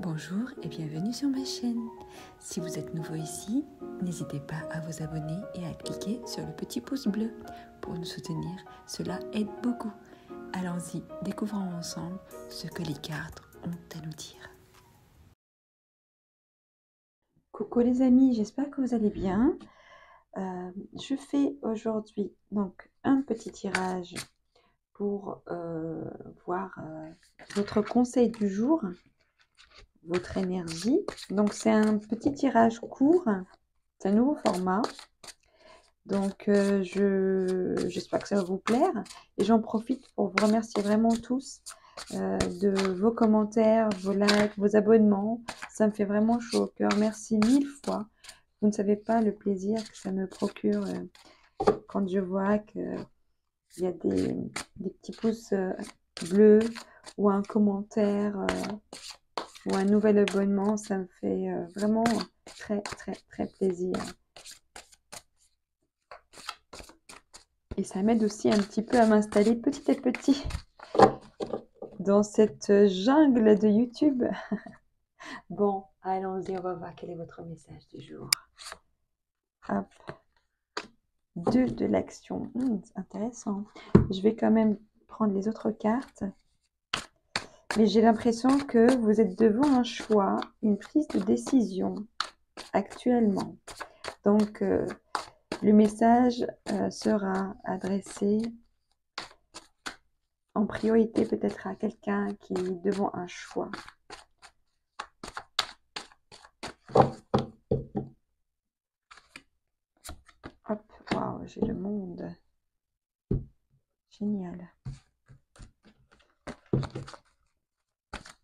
Bonjour et bienvenue sur ma chaîne. Si vous êtes nouveau ici, n'hésitez pas à vous abonner et à cliquer sur le petit pouce bleu pour nous soutenir. Cela aide beaucoup. Allons-y, découvrons ensemble ce que les cartes ont à nous dire. Coucou les amis, j'espère que vous allez bien. Je fais aujourd'hui donc un petit tirage pour voir votre conseil du jour, votre énergie. Donc c'est un petit tirage court, c'est un nouveau format. Donc j'espère que ça va vous plaire et j'en profite pour vous remercier vraiment tous de vos commentaires, vos likes, vos abonnements. Ça me fait vraiment chaud au cœur. Merci 1000 fois. Vous ne savez pas le plaisir que ça me procure quand je vois qu'il y a des petits pouces bleus ou un commentaire ou un nouvel abonnement. Ça me fait vraiment très plaisir. Et ça m'aide aussi un petit peu à m'installer petit à petit dans cette jungle de YouTube. Bon, allons-y, on va voir quel est votre message du jour. Hop. 2 de l'action. C'est intéressant. Je vais quand même prendre les autres cartes. Mais j'ai l'impression que vous êtes devant un choix, une prise de décision actuellement. Donc, le message sera adressé en priorité peut-être à quelqu'un qui est devant un choix. Hop, waouh, j'ai le monde. Génial.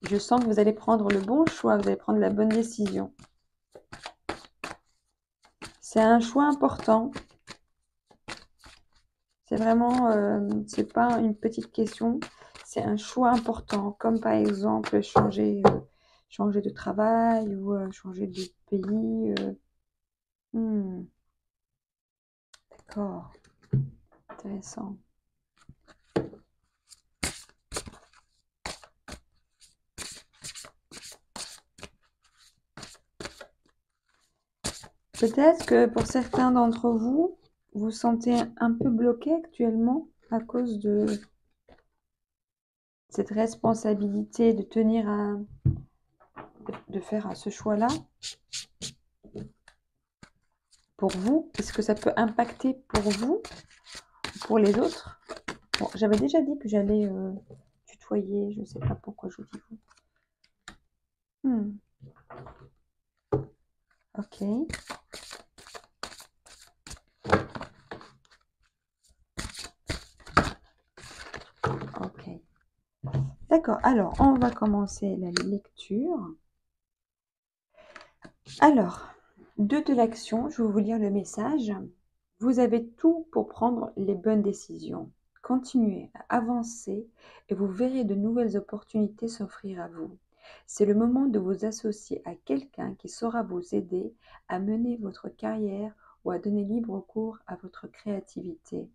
Je sens que vous allez prendre le bon choix, vous allez prendre la bonne décision. C'est un choix important. C'est vraiment, c'est pas une petite question, c'est un choix important, comme par exemple changer de travail ou changer de pays. D'accord, intéressant. Peut-être que pour certains d'entre vous, vous sentez un peu bloqué actuellement à cause de cette responsabilité de tenir de faire ce choix-là. Pour vous, est-ce que ça peut impacter pour vous ou pour les autres? Bon, j'avais déjà dit que j'allais tutoyer, je ne sais pas pourquoi je vous dis vous. Ok. Ok. D'accord, alors on va commencer la lecture. Alors, 2 de l'action, je vais vous lire le message. Vous avez tout pour prendre les bonnes décisions. Continuez à avancer et vous verrez de nouvelles opportunités s'offrir à vous. C'est le moment de vous associer à quelqu'un qui saura vous aider à mener votre carrière ou à donner libre cours à votre créativité.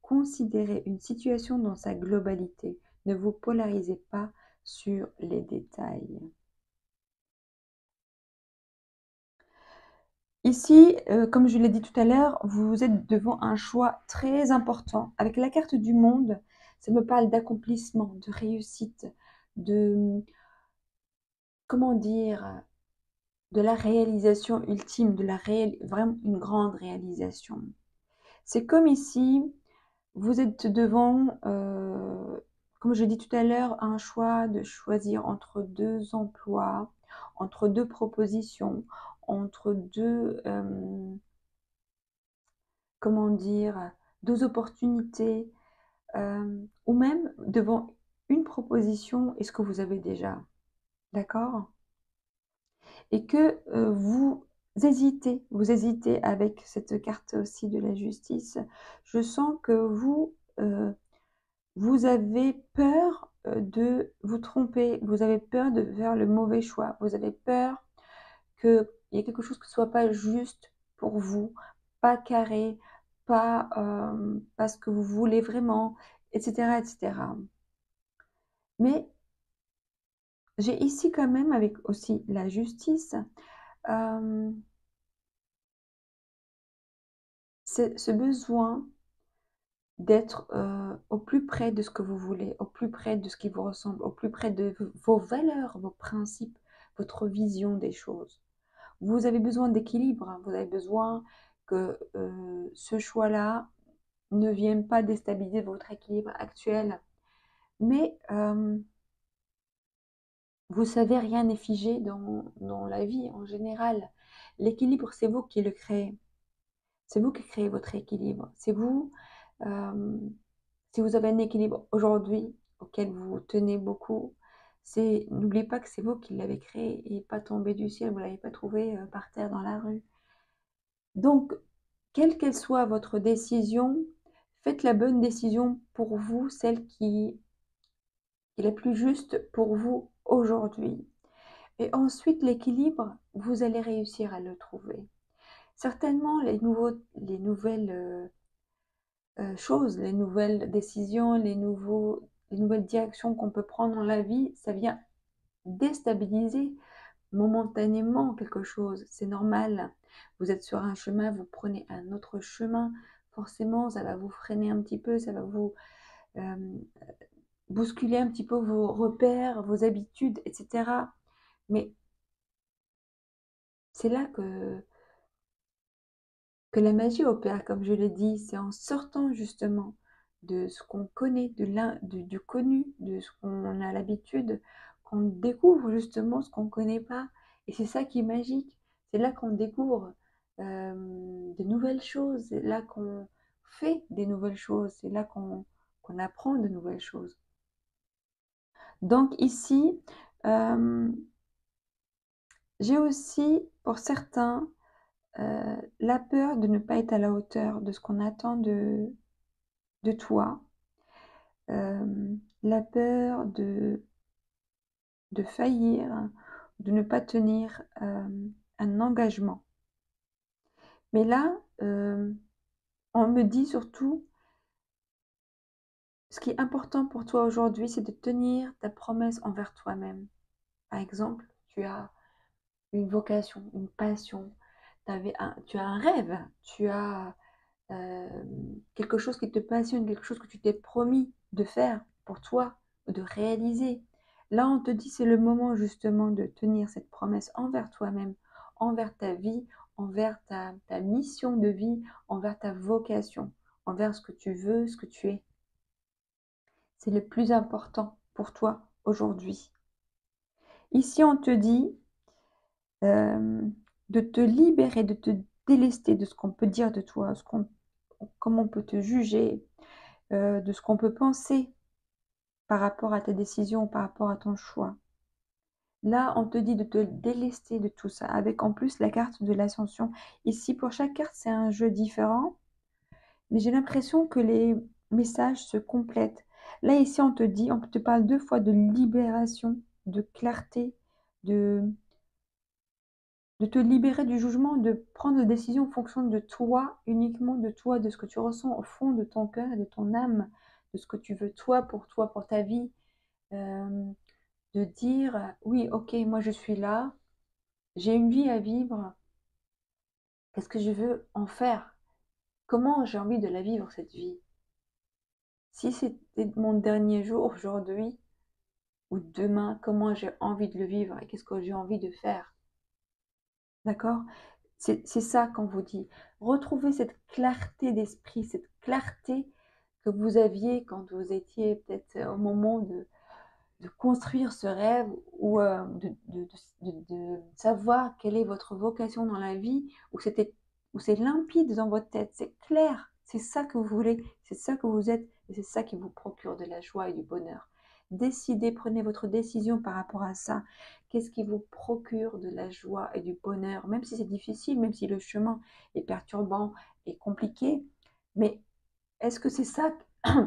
Considérez une situation dans sa globalité. Ne vous polarisez pas sur les détails. Ici, comme je l'ai dit tout à l'heure, vous êtes devant un choix très important. Avec la carte du monde, ça me parle d'accomplissement, de réussite, de, comment dire, de la réalisation ultime, vraiment une grande réalisation. C'est comme ici, vous êtes devant, comme je l'ai dit tout à l'heure, un choix de choisir entre 2 emplois, entre 2 propositions, entre 2, comment dire, 2 opportunités, ou même devant une proposition et ce que vous avez déjà. D'accord? Et que vous hésitez avec cette carte aussi de la justice. Je sens que vous avez peur de vous tromper, vous avez peur de faire le mauvais choix, vous avez peur qu'il y ait quelque chose qui ne soit pas juste pour vous, pas carré, pas ce que vous voulez vraiment, etc., etc. Mais J'ai ici quand même, avec aussi la justice, euh, ce besoin d'être au plus près de ce que vous voulez, au plus près de ce qui vous ressemble, au plus près de vos valeurs, vos principes, votre vision des choses. Vous avez besoin d'équilibre, hein. Vous avez besoin que ce choix-là ne vienne pas déstabiliser votre équilibre actuel. Mais vous savez, rien n'est figé dans la vie en général. L'équilibre, c'est vous qui le créez. C'est vous qui créez votre équilibre. C'est vous, euh, si vous avez un équilibre aujourd'hui auquel vous tenez beaucoup, n'oubliez pas que c'est vous qui l'avez créé et pas tombé du ciel, vous ne l'avez pas trouvé par terre dans la rue. Donc, quelle qu'elle soit votre décision, faites la bonne décision pour vous, celle qui est la plus juste pour vous aujourd'hui. Et ensuite, l'équilibre, vous allez réussir à le trouver. Certainement, les nouvelles choses, les nouvelles décisions, les nouvelles directions qu'on peut prendre dans la vie, ça vient déstabiliser momentanément quelque chose. C'est normal. Vous êtes sur un chemin, vous prenez un autre chemin. Forcément, ça va vous freiner un petit peu, ça va vous euh, bousculer un petit peu vos repères, vos habitudes, etc. Mais c'est là que la magie opère, comme je l'ai dit. C'est en sortant justement de ce qu'on connaît, du connu, de ce qu'on a l'habitude, qu'on découvre justement ce qu'on ne connaît pas. Et c'est ça qui est magique. C'est là qu'on découvre de nouvelles choses. C'est là qu'on fait des nouvelles choses. C'est là qu'on apprend de nouvelles choses. Donc ici, euh, j'ai aussi, pour certains, la peur de ne pas être à la hauteur de ce qu'on attend de toi, la peur de faillir, de ne pas tenir un engagement. Mais là, on me dit surtout, ce qui est important pour toi aujourd'hui, c'est de tenir ta promesse envers toi-même. Par exemple, tu as une vocation, une passion, tu as un rêve, tu as euh, quelque chose qui te passionne, quelque chose que tu t'es promis de faire pour toi, de réaliser. Là, on te dit, c'est le moment justement de tenir cette promesse envers toi-même, envers ta vie, envers ta mission de vie, envers ta vocation, envers ce que tu veux, ce que tu es. C'est le plus important pour toi aujourd'hui. Ici, on te dit euh, de te libérer, de te délester de ce qu'on peut dire de toi, comment on peut te juger, de ce qu'on peut penser par rapport à ta décision, par rapport à ton choix. Là, on te dit de te délester de tout ça, avec en plus la carte de l'ascension. Ici, pour chaque carte, c'est un jeu différent, mais j'ai l'impression que les messages se complètent. Là, ici, on te parle deux fois de libération, de clarté, de, de te libérer du jugement, de prendre la décision en fonction de toi, uniquement de toi, de ce que tu ressens au fond de ton cœur et de ton âme, de ce que tu veux toi, pour ta vie. Euh, de dire, oui, ok, moi je suis là, j'ai une vie à vivre, qu'est-ce que je veux en faire? Comment j'ai envie de la vivre, cette vie? Si c'était mon dernier jour aujourd'hui ou demain, comment j'ai envie de le vivre et qu'est-ce que j'ai envie de faire? D'accord? C'est ça qu'on vous dit. Retrouvez cette clarté d'esprit, cette clarté que vous aviez quand vous étiez peut-être au moment de construire ce rêve ou de savoir quelle est votre vocation dans la vie, où c'est limpide dans votre tête, c'est clair, c'est ça que vous voulez, c'est ça que vous êtes, et c'est ça qui vous procure de la joie et du bonheur. Décidez, prenez votre décision par rapport à ça. Qu'est-ce qui vous procure de la joie et du bonheur, même si c'est difficile, même si le chemin est perturbant et compliqué, mais est-ce que c'est ça,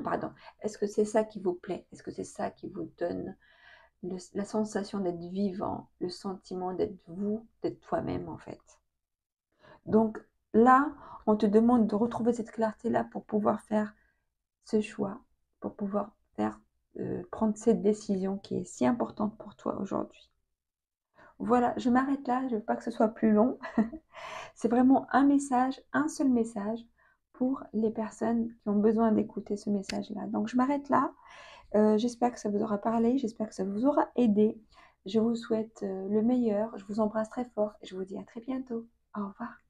pardon, est-ce que c'est ça qui vous plaît? Est-ce que c'est ça qui vous donne la sensation d'être vivant, le sentiment d'être vous, d'être toi-même en fait? Donc là, on te demande de retrouver cette clarté-là pour pouvoir faire ce choix, pour pouvoir faire prendre cette décision qui est si importante pour toi aujourd'hui. Voilà, je m'arrête là, je ne veux pas que ce soit plus long. C'est vraiment un message, un seul message pour les personnes qui ont besoin d'écouter ce message-là. Donc je m'arrête là. J'espère que ça vous aura parlé, j'espère que ça vous aura aidé. Je vous souhaite le meilleur, je vous embrasse très fort et je vous dis à très bientôt. Au revoir.